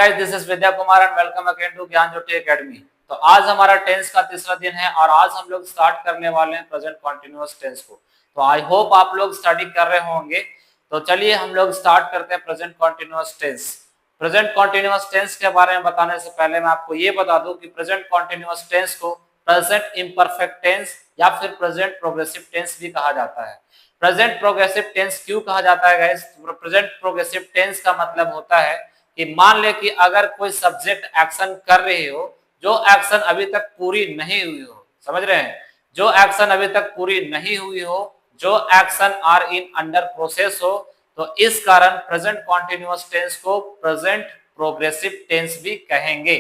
Guys, this is Vidya Kumar and welcome again to Gyan Jyoti academy. तो आज हमारा टेंस का तीसरा दिन है और आज हम लोग स्टार्ट करने वाले हैं प्रेजेंट कॉन्टिन्यूअस टेंस को। तो आई होप आप लोग स्टडी कर रहे होंगे। तो चलिए हम लोग स्टार्ट करते हैं present continuous tense. Present continuous tense के बारे में बताने से पहले मैं आपको ये बता दूं कि प्रेजेंट कॉन्टिन्यूअस टेंस को प्रेजेंट इम्परफेक्ट टेंस या फिर प्रेजेंट प्रोग्रेसिव टेंस भी कहा जाता है। प्रेजेंट प्रोग्रेसिव टेंस क्यों कहा जाता है गाइस? प्रेजेंट प्रोग्रेसिव टेंस का मतलब होता है कि मान ले कि अगर कोई सब्जेक्ट एक्शन कर रही हो जो एक्शन अभी तक पूरी नहीं हुई हो, समझ रहे हैं, जो एक्शन अभी तक पूरी नहीं हुई हो, जो action are in under process हो, तो इस कारण प्रेजेंट कॉन्टिन्यूअस टेंस को प्रेजेंट प्रोग्रेसिव टेंस भी कहेंगे।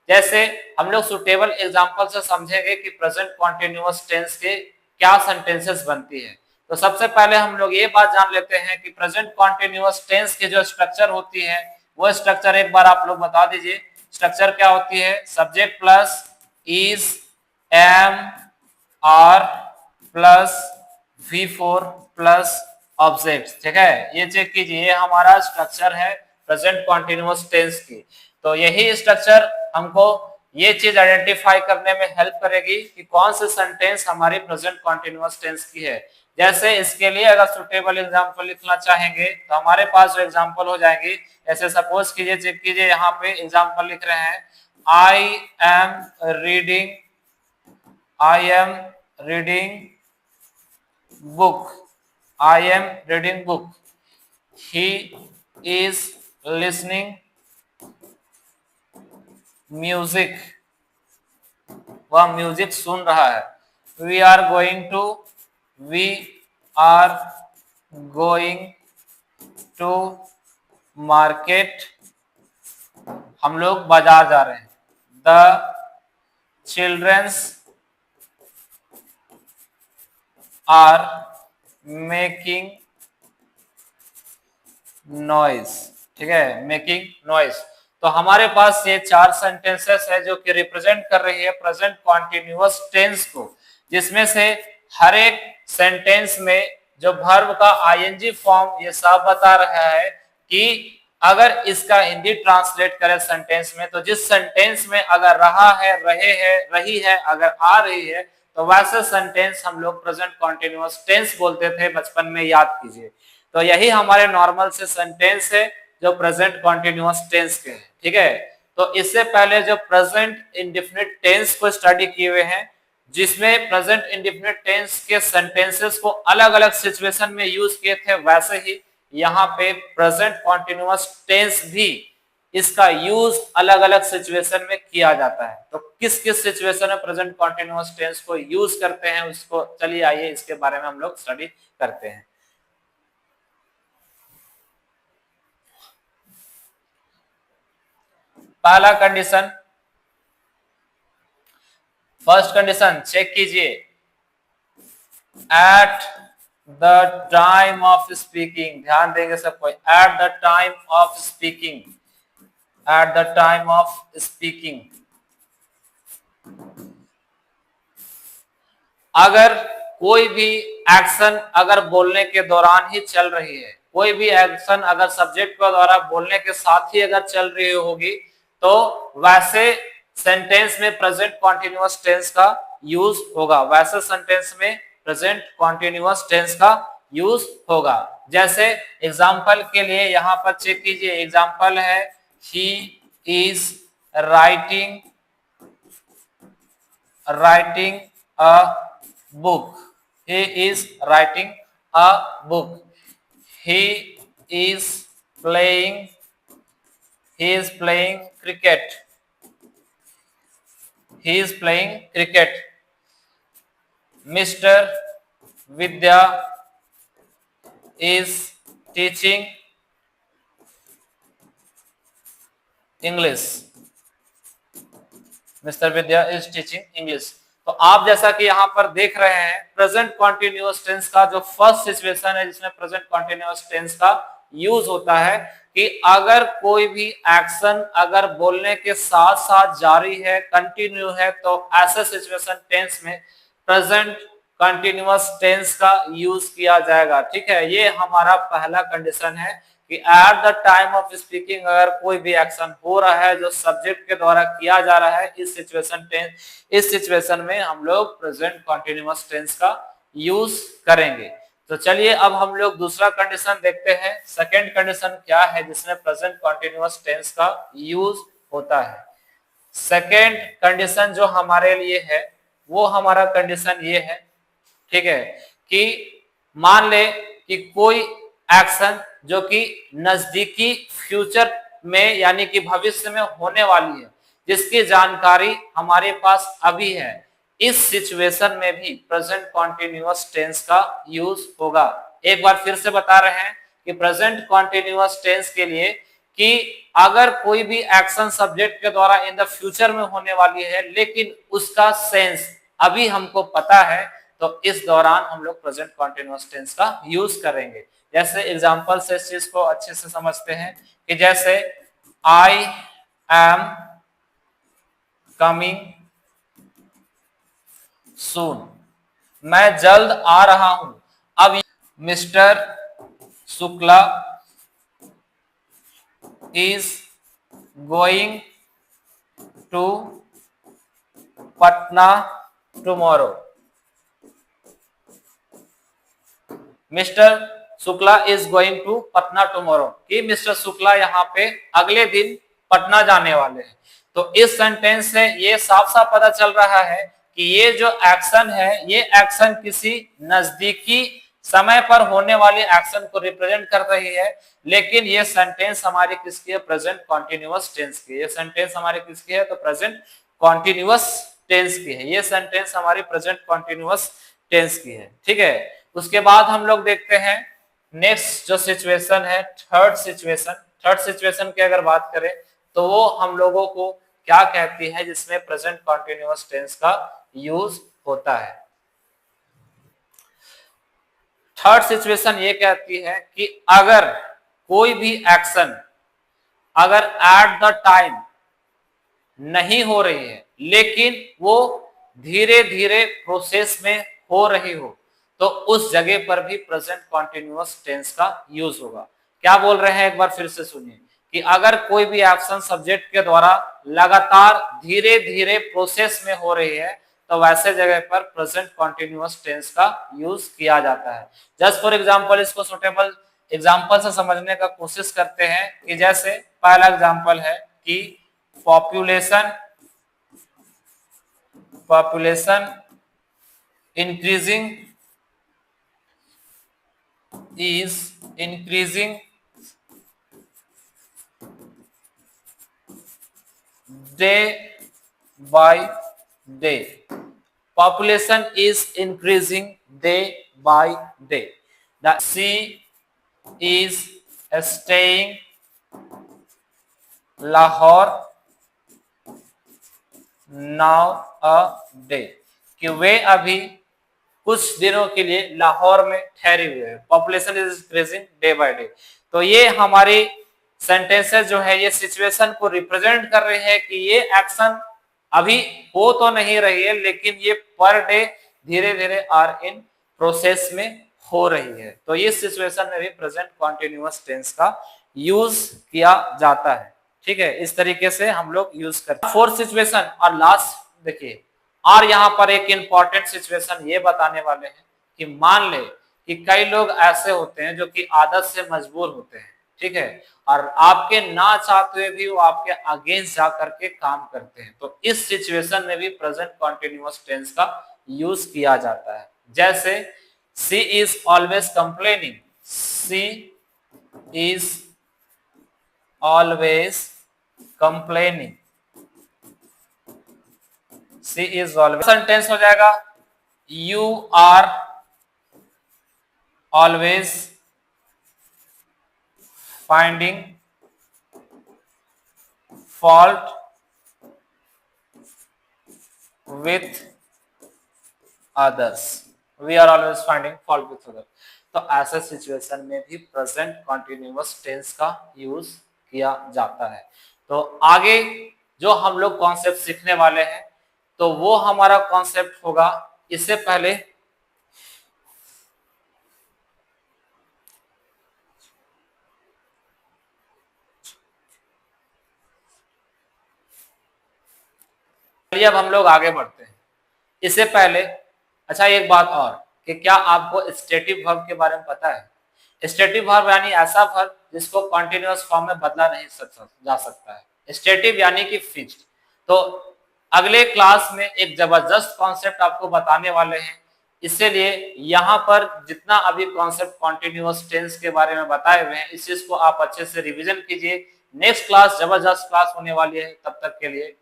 जैसे हम लोग सुटेबल एग्जांपल से समझेंगे कि प्रेजेंट कॉन्टिन्यूअस टेंस के क्या सेंटेंसेस बनती है। तो सबसे पहले हम लोग ये बात जान लेते हैं कि प्रेजेंट कॉन्टिन्यूअस टेंस की जो स्ट्रक्चर होती है वो स्ट्रक्चर एक बार आप लोग बता दीजिए। स्ट्रक्चर क्या होती है? Subject plus is, am, are plus V4 plus object. ठीक है, ये चेक कीजिए, ये हमारा स्ट्रक्चर है प्रेजेंट कॉन्टिन्यूअस टेंस की। तो यही स्ट्रक्चर हमको ये चीज आइडेंटिफाई करने में हेल्प करेगी कि कौन से सेंटेंस हमारी प्रेजेंट कॉन्टिन्यूअस टेंस की है। जैसे इसके लिए अगर सुटेबल एग्जांपल लिखना चाहेंगे तो हमारे पास जो एग्जांपल हो जाएंगे, ऐसे सपोज कीजिए, चेक कीजिए, यहाँ पे एग्जांपल लिख रहे हैं, I am reading book, I am reading book, he is listening music, वह म्यूजिक सुन रहा है, we are going to market, हम लोग बाजार जा रहे हैं, the childrens are making noise. ठीक है, मेकिंग नॉइज। तो हमारे पास ये चार सेंटेंसेस है जो कि रिप्रेजेंट कर रही है प्रेजेंट कॉन्टिन्यूअस टेंस को, जिसमें से हर एक सेंटेंस में जो वर्ब का आईएनजी फॉर्म ये साफ बता रहा है कि अगर इसका हिंदी ट्रांसलेट करें सेंटेंस में, तो जिस सेंटेंस में अगर रहा है, रहे है, रही है, अगर आ रही है, तो वैसे सेंटेंस हम लोग प्रेजेंट कॉन्टिन्यूअस टेंस बोलते थे बचपन में, याद कीजिए। तो यही हमारे नॉर्मल से सेंटेंस है जो प्रेजेंट कॉन्टिन्यूअस टेंस के हैं। ठीक है, तो इससे पहले जो प्रेजेंट इंडेफिनिट टेंस को स्टडी किए हुए हैं, जिसमें प्रेजेंट इंडेफिनिट टेंस के सेंटेंसेस को अलग अलग सिचुएशन में यूज किए थे, वैसे ही यहाँ पे प्रेजेंट कॉन्टिन्यूअस टेंस भी इसका यूज अलग अलग सिचुएशन में किया जाता है। तो किस किस सिचुएशन में प्रेजेंट कॉन्टिन्यूअस टेंस को यूज करते हैं, उसको चलिए आइए इसके बारे में हम लोग स्टडी करते हैं। पहला कंडीशन, फर्स्ट कंडीशन चेक कीजिए, at the time of speaking, ध्यान देंगे सब कोई, at the time of speaking, at the time of speaking. अगर कोई भी एक्शन अगर बोलने के दौरान ही चल रही है, कोई भी एक्शन अगर सब्जेक्ट के द्वारा बोलने के साथ ही अगर चल रही होगी, तो वैसे सेंटेंस में प्रेजेंट कॉन्टिन्यूअस टेंस का यूज होगा, वैसे सेंटेंस में प्रेजेंट कॉन्टिन्यूअस टेंस का यूज होगा। जैसे एग्जांपल के लिए यहां पर चेक कीजिए, एग्जांपल है, he is writing a book, he is writing a book, he is playing cricket, he is playing cricket, Mr. Vidya is teaching English, Mr. Vidya is teaching English। तो आप जैसा कि यहाँ पर देख रहे हैं, प्रेजेंट कॉन्टिन्यूअस टेंस का जो फर्स्ट सिचुएशन है जिसमें प्रेजेंट कॉन्टिन्यूअस टेंस का यूज होता है कि अगर कोई भी एक्शन अगर बोलने के साथ साथ जारी है, कंटिन्यू है, तो ऐसे सिचुएशन टेंस में प्रेजेंट कंटिन्यूअस टेंस का यूज किया जाएगा। ठीक है, ये हमारा पहला कंडीशन है कि at the time of speaking अगर कोई भी एक्शन हो रहा है जो सब्जेक्ट के द्वारा किया जा रहा है, इस सिचुएशन में हम लोग प्रेजेंट कॉन्टिन्यूअस टेंस का यूज करेंगे। तो चलिए अब हम लोग दूसरा कंडीशन देखते हैं। सेकेंड कंडीशन क्या है जिसमें प्रेजेंट कॉन्टिन्यूअस टेंस का यूज होता है। सेकेंड कंडीशन जो हमारे लिए है वो हमारा कंडीशन ये है, ठीक है, कि मान ले कि कोई एक्शन जो कि नजदीकी फ्यूचर में यानी कि भविष्य में होने वाली है, जिसकी जानकारी हमारे पास अभी है, इस सिचुएशन में भी प्रेजेंट कॉन्टिन्यूअस टेंस का यूज होगा। एक बार फिर से बता रहे हैं कि प्रेजेंट कॉन्टिन्यूअस टेंस के लिए कि अगर कोई भी एक्शन सब्जेक्ट के द्वारा इन द फ्यूचर में होने वाली है लेकिन उसका सेंस अभी हमको पता है, तो इस दौरान हम लोग प्रेजेंट कॉन्टिन्यूअस टेंस का यूज करेंगे। जैसे एग्जांपल से इस चीज को अच्छे से समझते हैं कि जैसे आई एम कमिंग सून, मैं जल्द आ रहा हूं। अब mister Shukla is going to Patna tomorrow. Mister Shukla is going to Patna tomorrow, कि मिस्टर शुक्ला यहाँ पे अगले दिन पटना जाने वाले हैं। तो इस सेंटेंस से ये साफ साफ पता चल रहा है कि ये जो एक्शन है ये एक्शन किसी नजदीकी समय पर होने वाले एक्शन को रिप्रेजेंट कर रही है, लेकिन ये सेंटेंस हमारी किसकी है? प्रेजेंट कॉन्टिन्यूअस टेंस की। ये सेंटेंस हमारी किसकी है? तो प्रेजेंट कॉन्टिन्यूअस टेंस की है। ये सेंटेंस हमारी प्रेजेंट कॉन्टिन्यूअस टेंस की है, ठीक है। उसके बाद हम लोग देखते हैं नेक्स्ट जो सिचुएशन है, थर्ड सिचुएशन। थर्ड सिचुएशन की अगर बात करें तो वो हम लोगों को क्या कहती है जिसमें प्रेजेंट कॉन्टिन्यूअस टेंस का यूज होता है। थर्ड सिचुएशन ये कहती है कि अगर कोई भी एक्शन अगर एट द टाइम नहीं हो रही है लेकिन वो धीरे धीरे प्रोसेस में हो रही हो, तो उस जगह पर भी प्रेजेंट कॉन्टिन्यूअस टेंस का यूज होगा। क्या बोल रहे हैं एक बार फिर से सुनिए कि अगर कोई भी एक्शन सब्जेक्ट के द्वारा लगातार धीरे धीरे प्रोसेस में हो रही है, तो वैसे जगह पर प्रेजेंट कॉन्टिन्यूअस टेंस का यूज किया जाता है। जस्ट फॉर एग्जांपल इसको सुटेबल एग्जांपल से समझने का कोशिश करते हैं कि जैसे पहला एग्जांपल है कि population increasing is increasing day by day. Population is increasing day by day. The sea is staying Lahore now a day, कि वे अभी कुछ दिनों के लिए लाहौर में ठहरे हुए हैं। Population is increasing day by day. तो ये हमारी सेंटेंसेस जो है ये सिचुएशन को रिप्रेजेंट कर रहे हैं कि ये एक्शन अभी हो तो नहीं रही है लेकिन ये पर डे धीरे धीरे आर इन प्रोसेस में हो रही है। तो इस सिचुएशन में भी प्रेजेंट कॉन्टिन्यूअस टेंस का यूज किया जाता है, ठीक है। इस तरीके से हम लोग यूज करते हैं। फोर्थ सिचुएशन और लास्ट देखिए, और यहाँ पर एक इंपॉर्टेंट सिचुएशन ये बताने वाले हैं कि मान ले कि कई लोग ऐसे होते हैं जो कि आदत से मजबूर होते हैं, ठीक है, और आपके ना चाहते हुए भी वो आपके अगेंस्ट जा करके काम करते हैं। तो इस सिचुएशन में भी प्रेजेंट कॉन्टिन्यूअस टेंस का यूज किया जाता है। जैसे she is always complaining, she is always complaining, she is always. Sentence हो जाएगा you are always finding fault with others, we are always finding fault with others. तो ऐसे सिचुएशन में भी प्रेजेंट कॉन्टिन्यूअस टेंस का यूज किया जाता है। तो आगे जो हम लोग कॉन्सेप्ट सीखने वाले हैं तो वो हमारा कॉन्सेप्ट होगा, इससे पहले चलिए अब हम लोग आगे बढ़ते हैं। इससे पहले अच्छा एक बात और कि क्या आपको स्टेटिव वर्ब के बारे में पता है? स्टेटिव वर्ब यानी ऐसा वर्ब जिसको कॉन्टिन्यूअस फॉर्म में बदला नहीं जा सकता है। स्टेटिव यानी कि फिक्स्ड। तो अगले क्लास में एक जबरदस्त कॉन्सेप्ट आपको बताने वाले हैं, इसलिए यहाँ पर जितना अभी कॉन्सेप्ट कॉन्टिन्यूअस टेंस के बारे में बताए हुए हैं इस चीज को आप अच्छे से रिवीजन कीजिए। नेक्स्ट क्लास जबरदस्त क्लास होने वाली है, तब तक के लिए